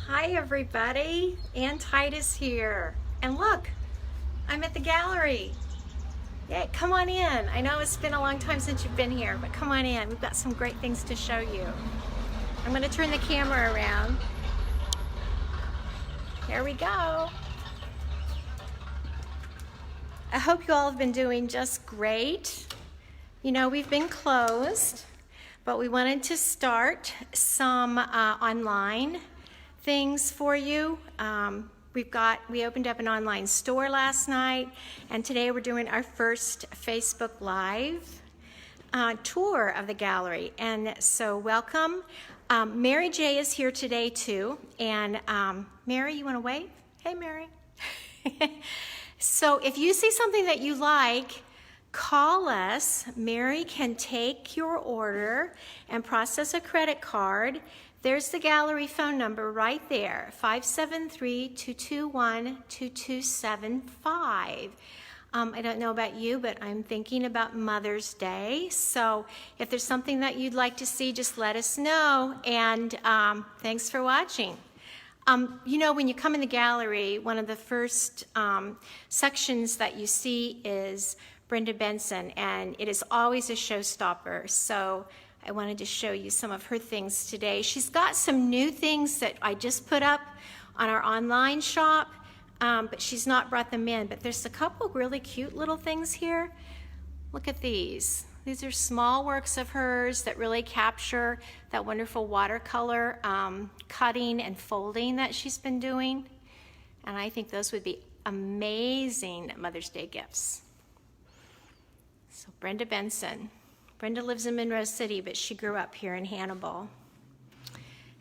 Hi everybody, Ann Titus here. And look, I'm at the gallery. Yay, come on in. I know it's been a long time since you've been here, but come on in. We've got some great things to show you. I'm gonna turn the camera around. Here we go. I hope you all have been doing just great. You know, we've been closed, but we wanted to start some online things for you. We opened up an online store last night, and today we're doing our first Facebook Live tour of the gallery. And so welcome. Mary J is here today too. And Mary, you want to wave? Hey, Mary. So if you see something that you like, call us. Mary can take your order and process a credit card. There's the gallery phone number right there, 573-221-2275. I don't know about you, but I'm thinking about Mother's Day. So if there's something that you'd like to see, just let us know. And thanks for watching. You know, when you come in the gallery, one of the first sections that you see is Brenda Benson, and it is always a showstopper. So I wanted to show you some of her things today. She's got some new things that I just put up on our online shop, but she's not brought them in. But there's a couple really cute little things here. Look at these. These are small works of hers that really capture that wonderful watercolor cutting and folding that she's been doing. And I think those would be amazing Mother's Day gifts. So Brenda Benson. Brenda lives in Monroe City, but she grew up here in Hannibal.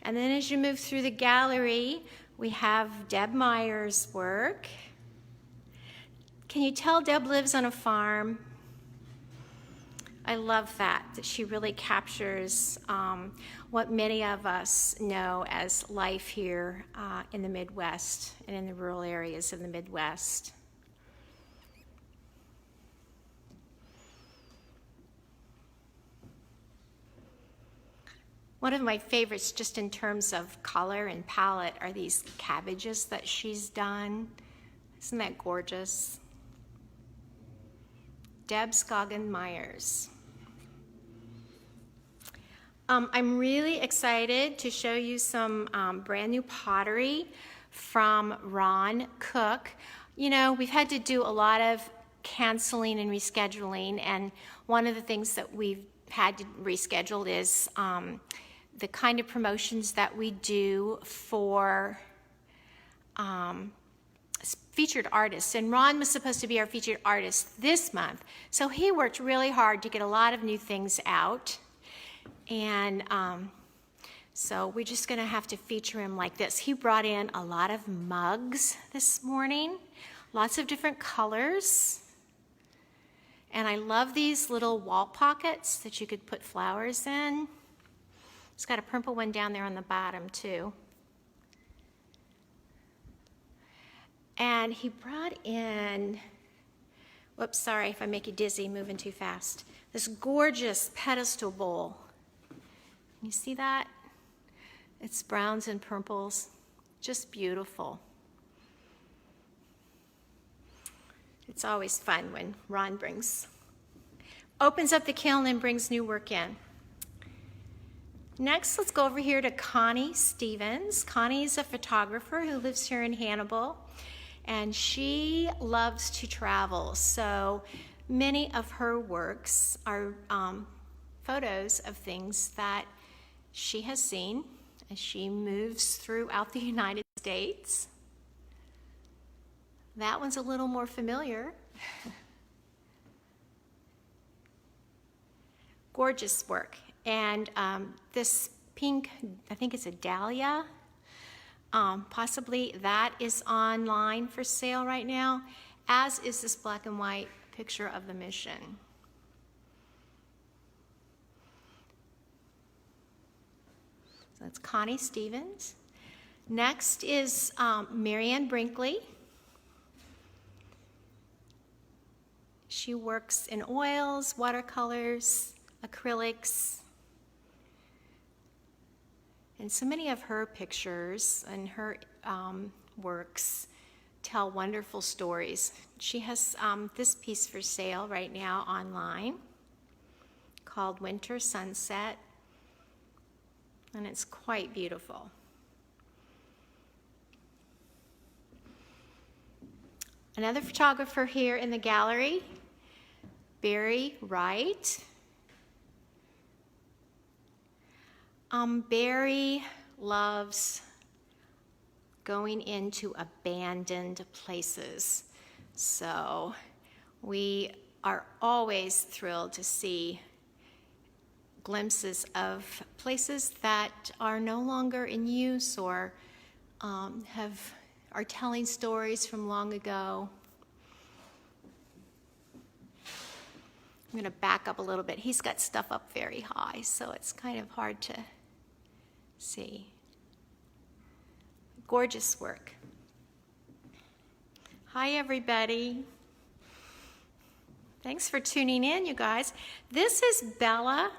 And then as you move through the gallery, we have Deb Meyer's work. Can you tell Deb lives on a farm? I love that she really captures what many of us know as life here in the Midwest and in the rural areas of the Midwest. One of my favorites, just in terms of color and palette, are these cabbages that she's done. Isn't that gorgeous? Deb Scoggin Myers. I'm really excited to show you some brand new pottery from Ron Cook. You know, we've had to do a lot of canceling and rescheduling, and one of the things that we've had to reschedule is the kind of promotions that we do for featured artists. And Ron was supposed to be our featured artist this month, so he worked really hard to get a lot of new things out. And so we're just gonna have to feature him like this. He brought in a lot of mugs this morning, lots of different colors. And I love these little wall pockets that you could put flowers in. It's got a purple one down there on the bottom too. And he brought in, whoops, sorry if I make you dizzy moving too fast, this gorgeous pedestal bowl. You see that? It's browns and purples, just beautiful. It's always fun when Ron opens up the kiln and brings new work in. Next, let's go over here to Connie Stevens. Connie is a photographer who lives here in Hannibal, and she loves to travel. So many of her works are photos of things that she has seen as she moves throughout the United States. That one's a little more familiar. Gorgeous work. And this pink, I think it's a dahlia, possibly that is online for sale right now, as is this black and white picture of the mission. So that's Connie Stevens. Next is Marianne Brinkley. She works in oils, watercolors, acrylics. And so many of her pictures and her works tell wonderful stories. She has this piece for sale right now online called Winter Sunset, and it's quite beautiful. Another photographer here in the gallery, Barry Wright. Barry loves going into abandoned places. So we are always thrilled to see glimpses of places that are no longer in use or are telling stories from long ago. I'm going to back up a little bit. He's got stuff up very high, so it's kind of hard to see. Gorgeous work. Hi, everybody. Thanks for tuning in, you guys. This is Bella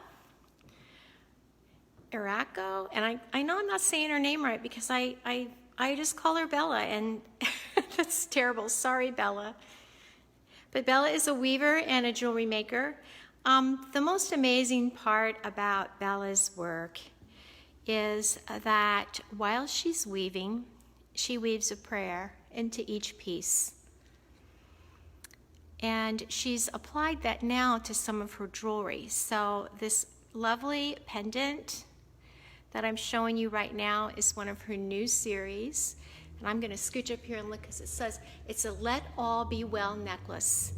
Iraco, and I know I'm not saying her name right because I just call her Bella, and that's terrible. Sorry, Bella. But Bella is a weaver and a jewelry maker. The most amazing part about Bella's work is that while she's weaving, she weaves a prayer into each piece. And she's applied that now to some of her jewelry. So this lovely pendant that I'm showing you right now is one of her new series. And I'm going to scooch up here and look because it says it's a Let All Be Well necklace.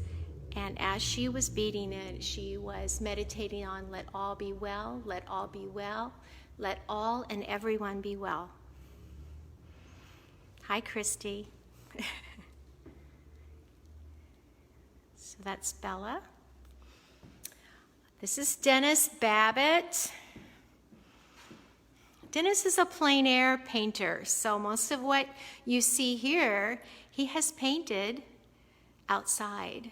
And as she was beading it, she was meditating on let all be well, let all be well, let all and everyone be well. Hi, Christy. So that's Bella. This is Dennis Babbitt. Dennis is a plein air painter, so most of what you see here, he has painted outside.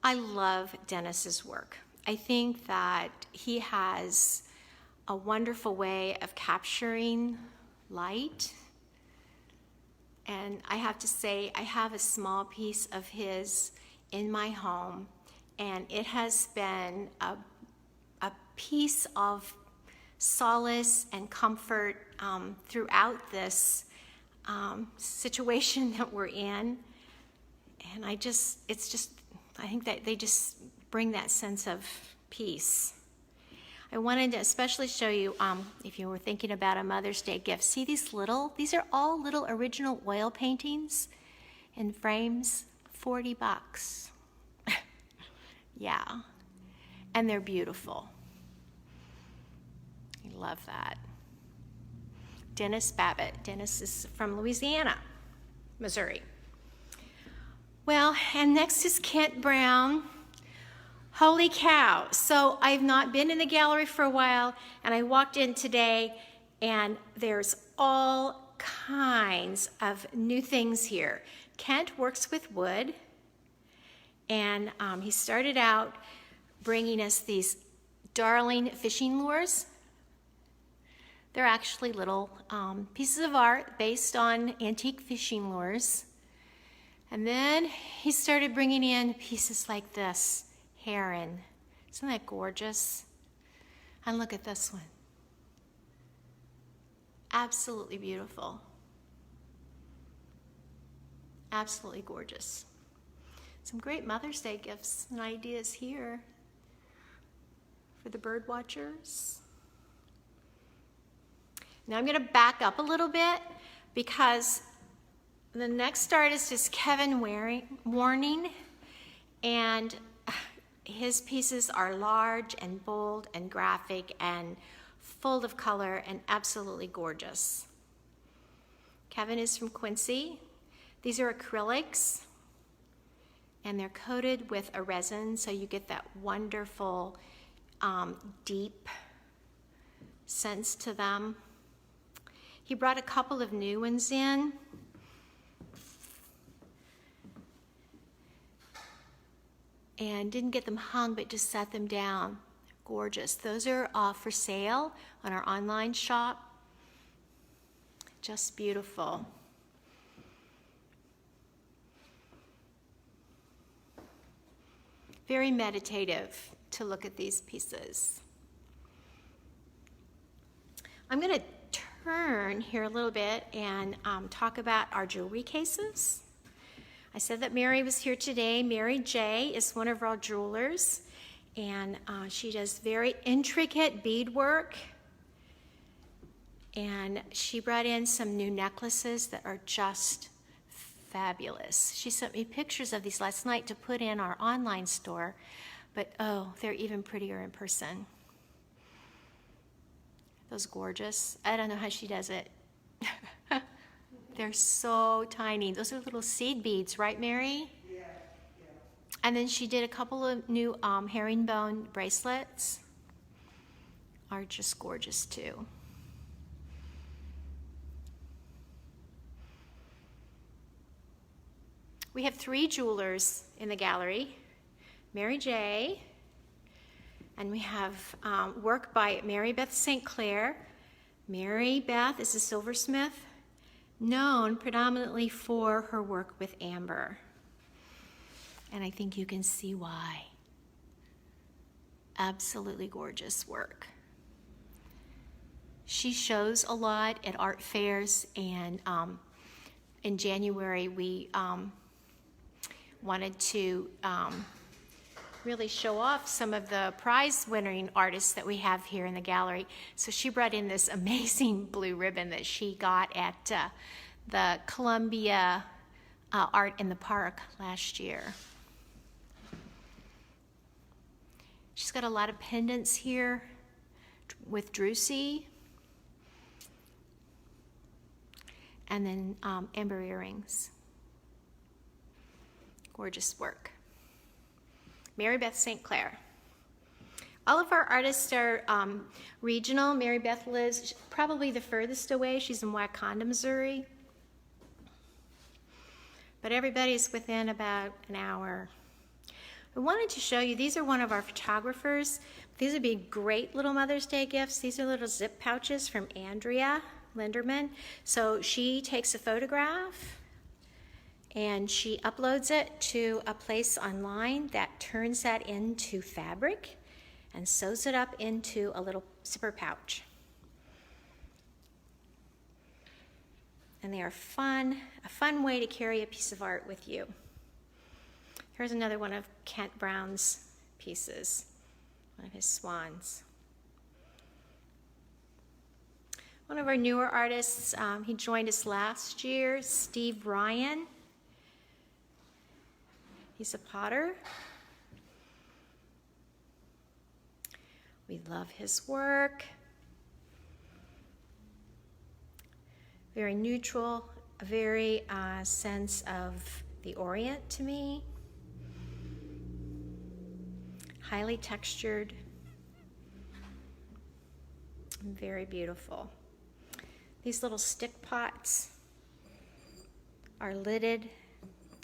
I love Dennis's work. I think that he has a wonderful way of capturing light. And I have to say, I have a small piece of his in my home, and it has been a piece of solace and comfort throughout this situation that we're in. And I think that they just bring that sense of peace. I wanted to especially show you, if you were thinking about a Mother's Day gift, see these are all little original oil paintings in frames, $40. Yeah, and they're beautiful. I love that. Dennis Babbitt. Dennis is from Louisiana, Missouri. Well, and next is Kent Brown. Holy cow. So I've not been in the gallery for a while, and I walked in today, and there's all kinds of new things here. Kent works with wood, and he started out bringing us these darling fishing lures. They're actually little pieces of art based on antique fishing lures. And then he started bringing in pieces like this, heron. Isn't that gorgeous? And look at this one. Absolutely beautiful. Absolutely gorgeous. Some great Mother's Day gifts and ideas here for the bird watchers. Now I'm going to back up a little bit because the next artist is Kevin Warning, and his pieces are large and bold and graphic and full of color and absolutely gorgeous. Kevin is from Quincy. These are acrylics, and they're coated with a resin, so you get that wonderful deep sense to them. He brought a couple of new ones in. And didn't get them hung, but just set them down. Gorgeous. Those are for sale on our online shop. Just beautiful. Very meditative to look at these pieces. I'm going to turn here a little bit and talk about our jewelry cases. I said that Mary was here today. Mary J is one of our jewelers, and she does very intricate beadwork. And she brought in some new necklaces that are just fabulous. She sent me pictures of these last night to put in our online store, but oh, they're even prettier in person. Those gorgeous. I don't know how she does it. They're so tiny. Those are little seed beads, right, Mary? Yeah. And then she did a couple of new herringbone bracelets. Are just gorgeous too. We have 3 jewelers in the gallery. Mary J, and we have work by Mary Beth St. Clair. Mary Beth is a silversmith, known predominantly for her work with amber. And I think you can see why. Absolutely gorgeous work. She shows a lot at art fairs, and in January we wanted to really show off some of the prize-winning artists that we have here in the gallery. So she brought in this amazing blue ribbon that she got at the Columbia Art in the Park last year. She's got a lot of pendants here with druzy, and then amber earrings. Gorgeous work. Mary Beth St. Clair. All of our artists are regional. Mary Beth lives probably the furthest away. She's in Wakanda, Missouri. But everybody's within about an hour. I wanted to show you, these are one of our photographers. These would be great little Mother's Day gifts. These are little zip pouches from Andrea Linderman. So she takes a photograph and she uploads it to a place online that turns that into fabric and sews it up into a little zipper pouch. And they are fun, a fun way to carry a piece of art with you. Here's another one of Kent Brown's pieces, one of his swans. One of our newer artists, he joined us last year, Steve Ryan. He's a potter. We love his work. Very neutral, a very sense of the Orient to me. Highly textured. Very beautiful. These little stick pots are lidded,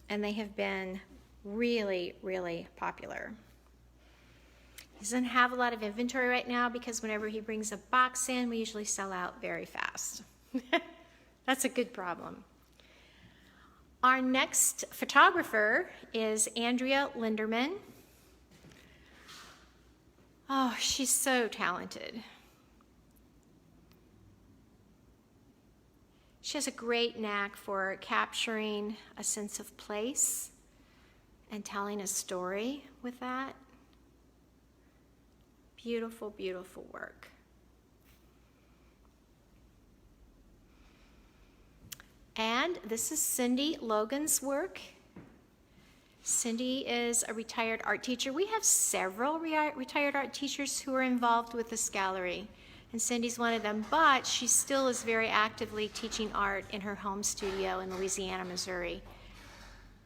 and they have been really, really popular. He doesn't have a lot of inventory right now because whenever he brings a box in, we usually sell out very fast. That's a good problem. Our next photographer is Andrea Linderman. Oh, she's so talented. She has a great knack for capturing a sense of place and telling a story with that. Beautiful, beautiful work. And this is Cindy Logan's work. Cindy is a retired art teacher. We have several retired art teachers who are involved with this gallery, and Cindy's one of them, but she still is very actively teaching art in her home studio in Louisiana, Missouri.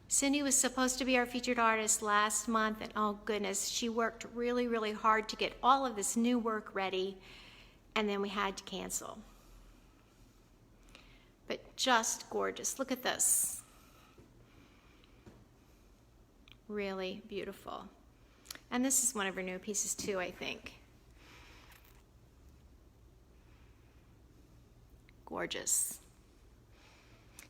Cindy was supposed to be our featured artist last month, and oh goodness, she worked really, really hard to get all of this new work ready, and then we had to cancel. But just gorgeous. Look at this. Really beautiful. And this is one of her new pieces too, I think. Gorgeous.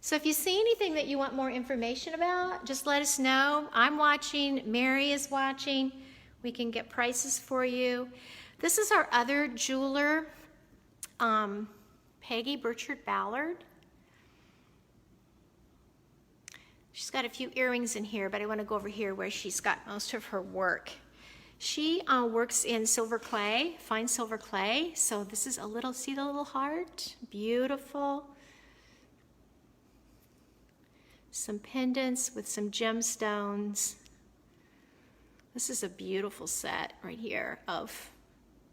So if you see anything that you want more information about, just let us know. I'm watching, Mary is watching. We can get prices for you. This is our other jeweler, Peggy Burchard Ballard. She's got a few earrings in here, but I want to go over here where she's got most of her work. She works in silver clay, fine silver clay. So this is a little, see the little heart? Beautiful. Some pendants with some gemstones. This is a beautiful set right here of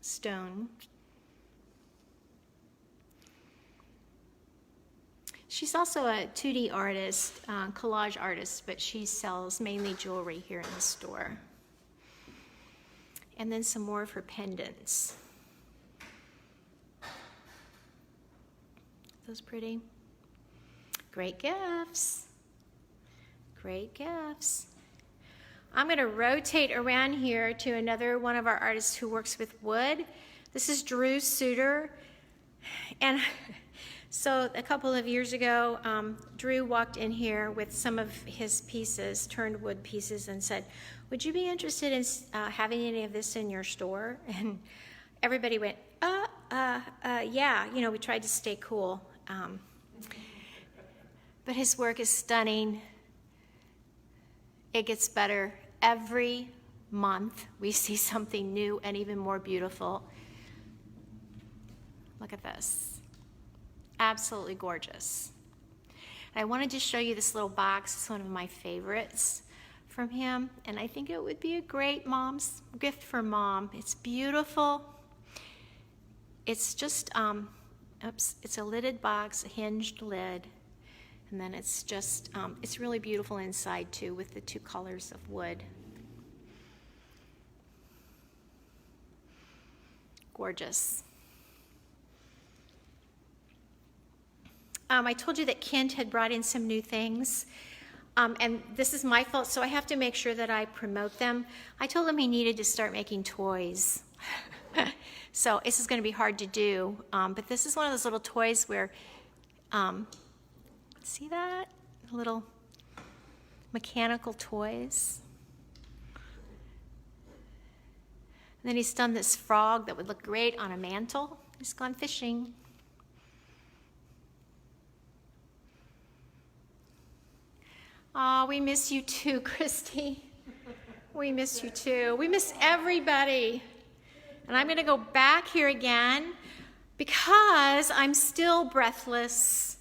stone. She's also a 2D artist, collage artist, but she sells mainly jewelry here in the store. And then some more of her pendants. Those pretty? Great gifts. Great gifts. I'm going to rotate around here to another one of our artists who works with wood. This is Drew Suter. And so a couple of years ago, Drew walked in here with some of his pieces, turned wood pieces, and said, would you be interested in having any of this in your store? And everybody went, yeah. You know, we tried to stay cool. But his work is stunning. It gets better every month. We see something new and even more beautiful. Look at this. Absolutely gorgeous. And I wanted to show you this little box. It's one of my favorites from him, and I think it would be a great mom's gift for mom. It's beautiful. It's just, it's a lidded box, a hinged lid, and then it's just, it's really beautiful inside too with the two colors of wood. Gorgeous. I told you that Kent had brought in some new things. And this is my fault, so I have to make sure that I promote them. I told him he needed to start making toys. So this is going to be hard to do, but this is one of those little toys where, see that? Little mechanical toys. And then he's done this frog that would look great on a mantle. He's gone fishing. Oh, we miss you too, Christy. We miss you too. We miss everybody. And I'm going to go back here again because I'm still breathless.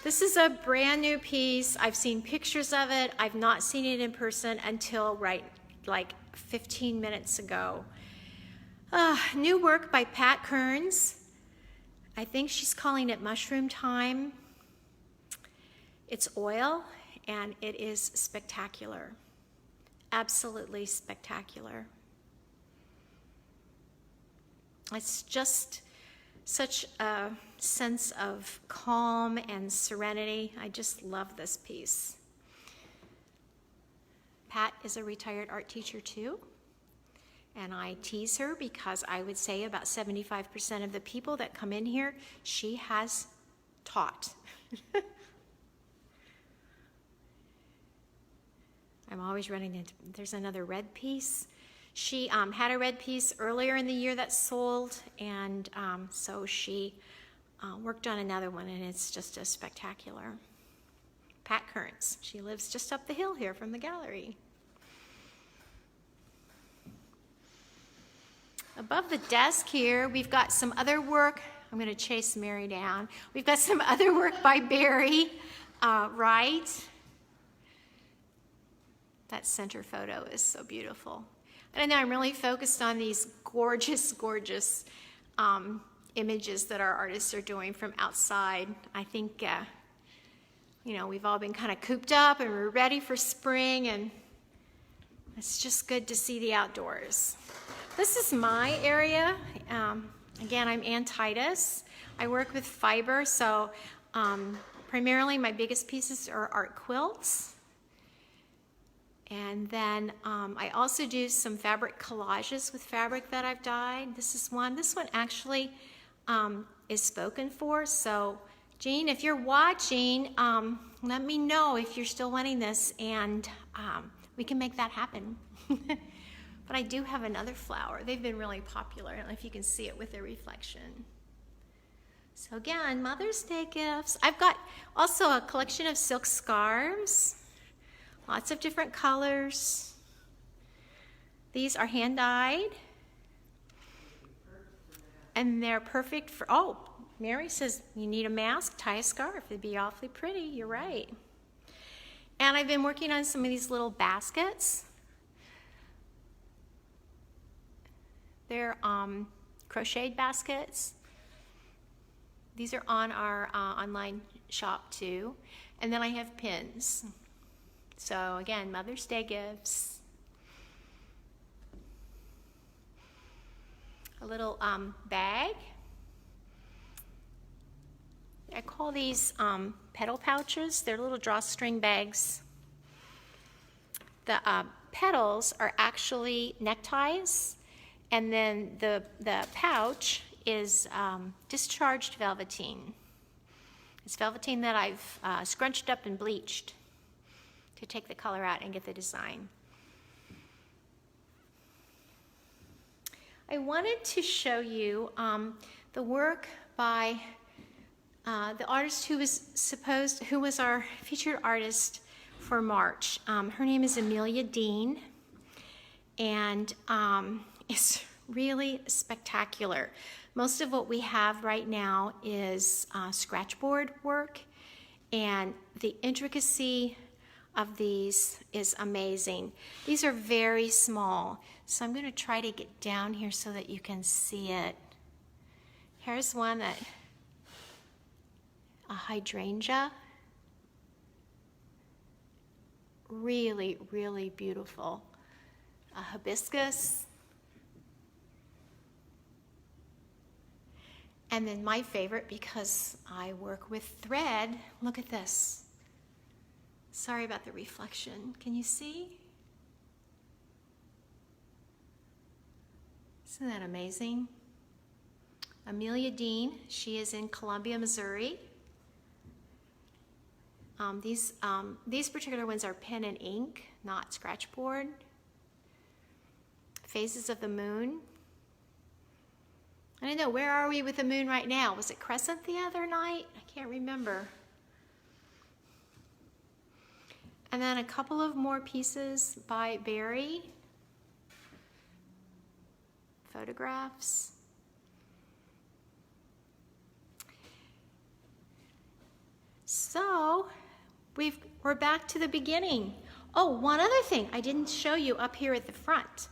This is a brand new piece. I've seen pictures of it. I've not seen it in person until like 15 minutes ago. New work by Pat Kearns. I think she's calling it Mushroom Time. It's oil. And it is spectacular, absolutely spectacular. It's just such a sense of calm and serenity. I just love this piece. Pat is a retired art teacher too, and I tease her because I would say about 75% of the people that come in here, she has taught. I'm always running into, there's another red piece. She had a red piece earlier in the year that sold, and so she worked on another one, and it's just a spectacular. Pat Kearns. She lives just up the hill here from the gallery. Above the desk here, we've got some other work. I'm going to chase Mary down. We've got some other work by Barry Wright. That center photo is so beautiful. And I know I'm really focused on these gorgeous, gorgeous images that our artists are doing from outside. I think, you know, we've all been kind of cooped up and we're ready for spring, and it's just good to see the outdoors. This is my area. Again, I'm Ann Titus. I work with fiber, so primarily my biggest pieces are art quilts. And then I also do some fabric collages with fabric that I've dyed. This is one. This one actually is spoken for, so Jean, if you're watching, let me know if you're still wanting this, and we can make that happen. But I do have another flower. They've been really popular. I don't know if you can see it with their reflection. So again, Mother's Day gifts. I've got also a collection of silk scarves, lots of different colors. These are hand-dyed, and they're perfect for, oh, Mary says you need a mask, tie a scarf. It'd be awfully pretty, you're right. And I've been working on some of these little baskets. They're crocheted baskets. These are on our online shop too. And then I have pins. So again, Mother's Day gifts. A little bag. I call these petal pouches. They're little drawstring bags. The petals are actually neckties, and then the pouch is discharged velveteen. It's velveteen that I've scrunched up and bleached to take the color out and get the design. I wanted to show you the work by the artist who was our featured artist for March. Her name is Amelia Dean, and it's really spectacular. Most of what we have right now is scratchboard work, and the intricacy of these is amazing. These are very small, so I'm going to try to get down here so that you can see it. Here's one that, a hydrangea. Really, really beautiful. A hibiscus. And then my favorite, because I work with thread, look at this. Sorry about the reflection. Can you see? Isn't that amazing? Amelia Dean, she is in Columbia, Missouri. These particular ones are pen and ink, not scratchboard. Phases of the moon. I don't know, where are we with the moon right now? Was it crescent the other night? I can't remember. And then a couple of more pieces by Barry. Photographs. So, we're back to the beginning. Oh, one other thing I didn't show you up here at the front.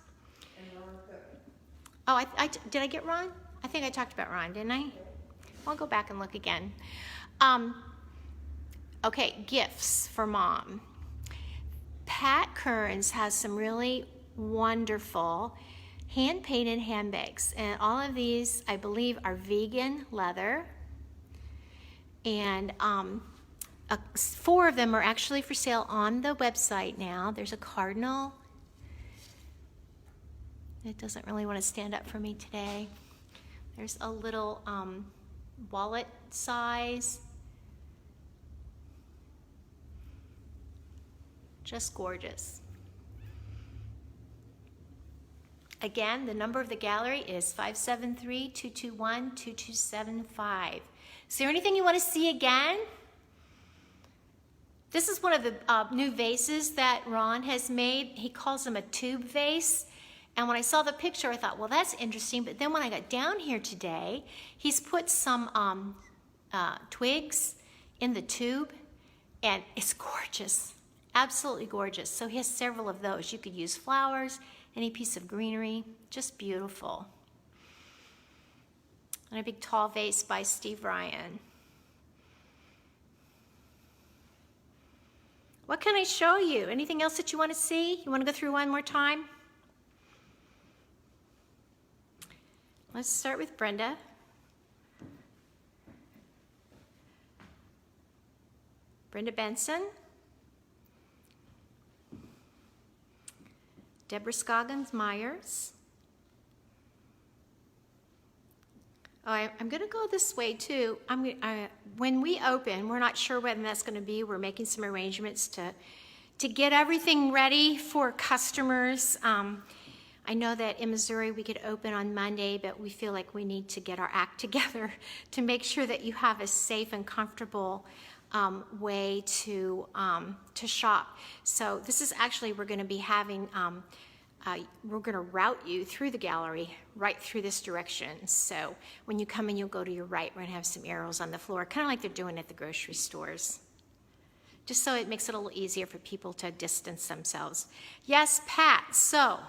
Oh, did I get Ron? I think I talked about Ron, didn't I? I'll go back and look again. Okay, gifts for Mom. Pat Kearns has some really wonderful hand-painted handbags, and all of these, I believe, are vegan leather. And 4 of them are actually for sale on the website now. There's a cardinal. It doesn't really want to stand up for me today. There's a little wallet size. Just gorgeous. Again, the number of the gallery is 573-221-2275. Is there anything you want to see again? This is one of the new vases that Ron has made. He calls them a tube vase. And when I saw the picture, I thought, well, that's interesting. But then when I got down here today, he's put some twigs in the tube, and it's gorgeous, absolutely gorgeous. So he has several of those. You could use flowers, any piece of greenery, just beautiful. And a big tall vase by Steve Ryan. What can I show you? Anything else that you want to see? You want to go through one more time? Let's start with Brenda. Brenda Benson. Deborah Scoggins Myers. Oh, I'm going to go this way too. When we open, we're not sure when that's going to be. We're making some arrangements to get everything ready for customers. I know that in Missouri we could open on Monday, but we feel like we need to get our act together to make sure that you have a safe and comfortable way to shop. So this is actually, we're going to be having, we're going to route you through the gallery right through this direction. So when you come in, you'll go to your right. We're going to have some arrows on the floor, kind of like they're doing at the grocery stores, just so it makes it a little easier for people to distance themselves. Yes, Pat. So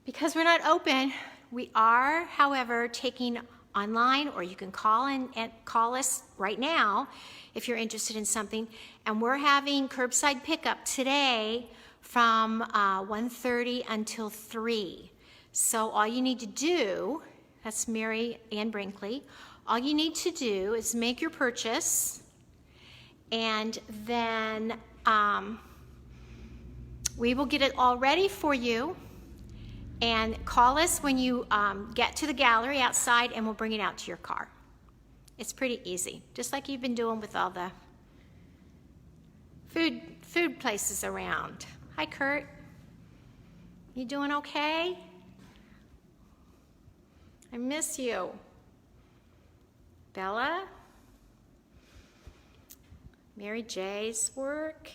because we're not open, we are, however, taking online, or you can call in and call us right now if you're interested in something. And we're having curbside pickup today from 1:30 until 3. So all you need to do, that's Mary Ann Brinkley, all you need to do is make your purchase, and then we will get it all ready for you. And call us when you get to the gallery outside, and we'll bring it out to your car. It's pretty easy, just like you've been doing with all the food places around. Hi, Kurt. You doing okay? I miss you. Bella? Mary J's work.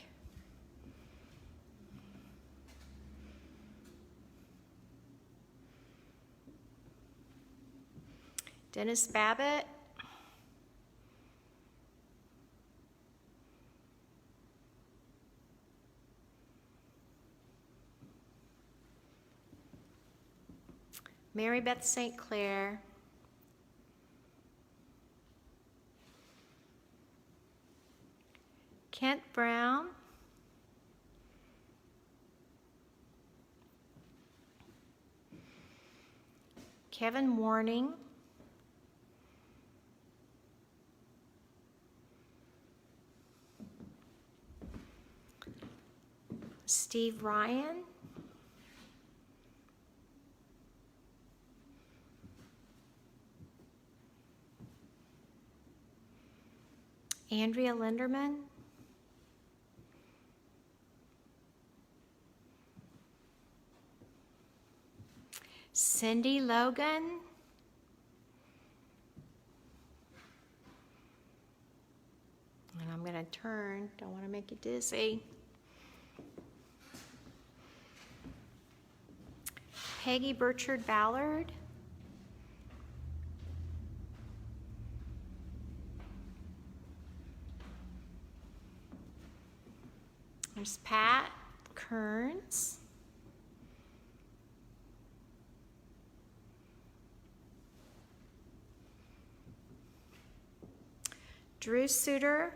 Dennis Babbitt. Mary Beth St. Clair. Kent Brown. Kevin Warning. Steve Ryan. Andrea Linderman. Cindy Logan. And I'm going to turn, don't want to make you dizzy. Peggy Burchard Ballard. There's Pat Kearns. Drew Suter.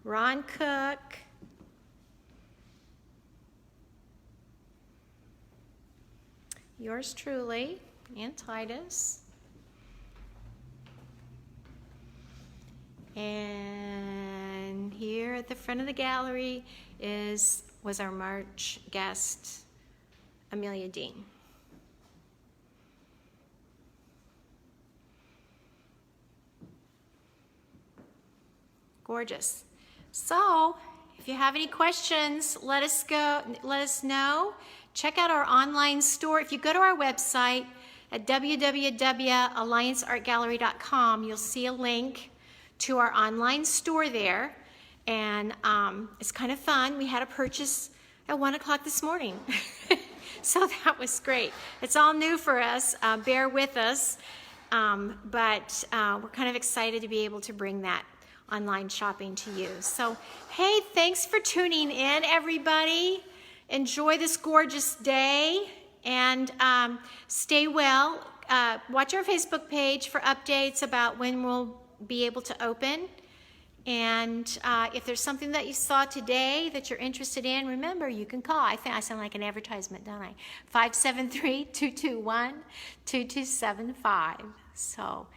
Ron Cook. Yours truly, and Titus. And here at the front of the gallery was our March guest, Amelia Dean. Gorgeous. So, if you have any questions, let us know. Check out our online store. If you go to our website at www.allianceartgallery.com, you'll see a link to our online store there. And it's kind of fun. We had a purchase at 1 o'clock this morning. So that was great. It's all new for us. Bear with us. But we're kind of excited to be able to bring that online shopping to you. So, hey, thanks for tuning in, everybody. Enjoy this gorgeous day, and stay well. Watch our Facebook page for updates about when we'll be able to open. And if there's something that you saw today that you're interested in, remember, you can call. I think I sound like an advertisement, don't I? 573-221-2275. So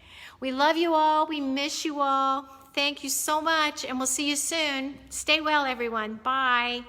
we love you all. We miss you all. Thank you so much, and we'll see you soon. Stay well, everyone. Bye.